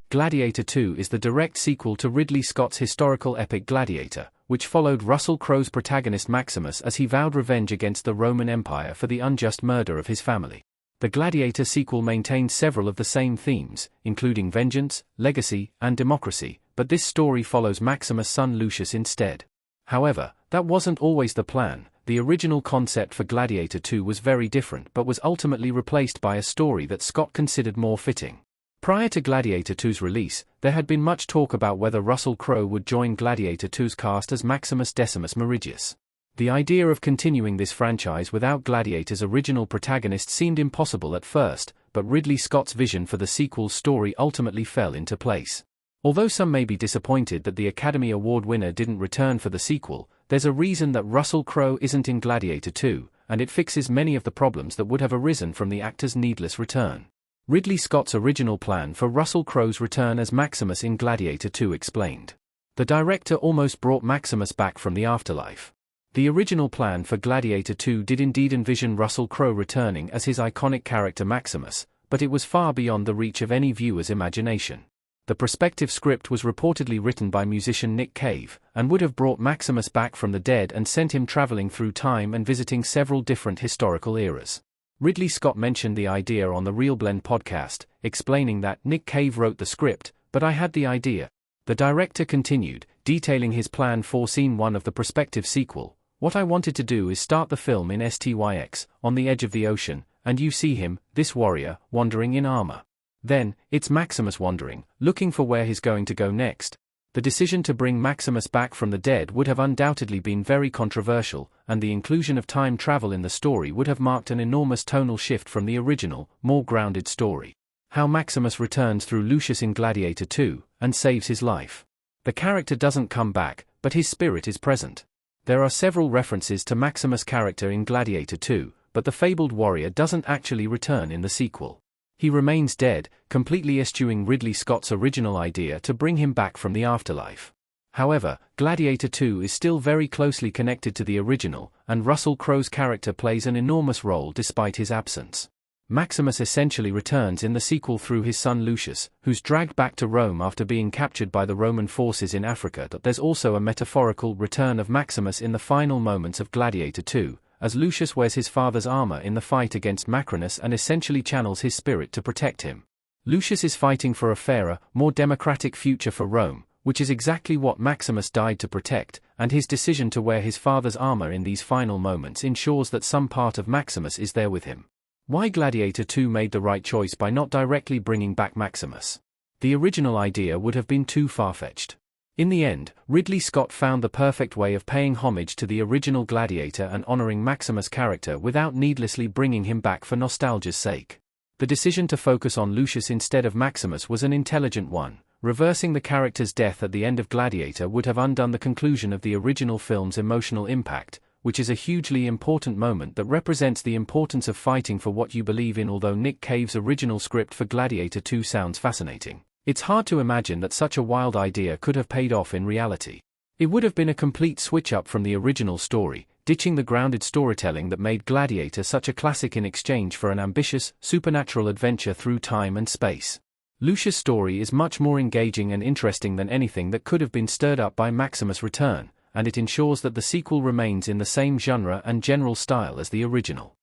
Gladiator 2 is the direct sequel to Ridley Scott's historical epic Gladiator, which followed Russell Crowe's protagonist Maximus as he vowed revenge against the Roman Empire for the unjust murder of his family. The Gladiator sequel maintains several of the same themes, including vengeance, legacy, and democracy, but this story follows Maximus' son Lucius instead. However, that wasn't always the plan. The original concept for Gladiator 2 was very different but was ultimately replaced by a story that Scott considered more fitting. Prior to Gladiator 2's release, there had been much talk about whether Russell Crowe would join Gladiator 2's cast as Maximus Decimus Meridius. The idea of continuing this franchise without Gladiator's original protagonist seemed impossible at first, but Ridley Scott's vision for the sequel's story ultimately fell into place. Although some may be disappointed that the Academy Award winner didn't return for the sequel, there's a reason that Russell Crowe isn't in Gladiator 2, and it fixes many of the problems that would have arisen from the actor's needless return. Ridley Scott's original plan for Russell Crowe's return as Maximus in Gladiator 2 explained. The director almost brought Maximus back from the afterlife. The original plan for Gladiator 2 did indeed envision Russell Crowe returning as his iconic character Maximus, but it was far beyond the reach of any viewer's imagination. The prospective script was reportedly written by musician Nick Cave, and would have brought Maximus back from the dead and sent him traveling through time and visiting several different historical eras. Ridley Scott mentioned the idea on the Real Blend podcast, explaining that Nick Cave wrote the script, but I had the idea. The director continued, detailing his plan for Scene 1 of the prospective sequel. What I wanted to do is start the film in STYX, on the edge of the ocean, and you see him, this warrior, wandering in armor. Then, it's Maximus wandering, looking for where he's going to go next. The decision to bring Maximus back from the dead would have undoubtedly been very controversial, and the inclusion of time travel in the story would have marked an enormous tonal shift from the original, more grounded story. How Maximus returns through Lucius in Gladiator 2, and saves his life. The character doesn't come back, but his spirit is present. There are several references to Maximus' character in Gladiator 2, but the fabled warrior doesn't actually return in the sequel. He remains dead, completely eschewing Ridley Scott's original idea to bring him back from the afterlife. However, Gladiator 2 is still very closely connected to the original, and Russell Crowe's character plays an enormous role despite his absence. Maximus essentially returns in the sequel through his son Lucius, who's dragged back to Rome after being captured by the Roman forces in Africa. There's also a metaphorical return of Maximus in the final moments of Gladiator 2, as Lucius wears his father's armor in the fight against Macrinus and essentially channels his spirit to protect him. Lucius is fighting for a fairer, more democratic future for Rome, which is exactly what Maximus died to protect, and his decision to wear his father's armor in these final moments ensures that some part of Maximus is there with him. Why Gladiator 2 made the right choice by not directly bringing back Maximus? The original idea would have been too far-fetched. In the end, Ridley Scott found the perfect way of paying homage to the original Gladiator and honoring Maximus' character without needlessly bringing him back for nostalgia's sake. The decision to focus on Lucius instead of Maximus was an intelligent one. Reversing the character's death at the end of Gladiator would have undone the conclusion of the original film's emotional impact, which is a hugely important moment that represents the importance of fighting for what you believe in. Although Nick Cave's original script for Gladiator 2 sounds fascinating, it's hard to imagine that such a wild idea could have paid off in reality. It would have been a complete switch-up from the original story, ditching the grounded storytelling that made Gladiator such a classic in exchange for an ambitious, supernatural adventure through time and space. Lucius' story is much more engaging and interesting than anything that could have been stirred up by Maximus' return, and it ensures that the sequel remains in the same genre and general style as the original.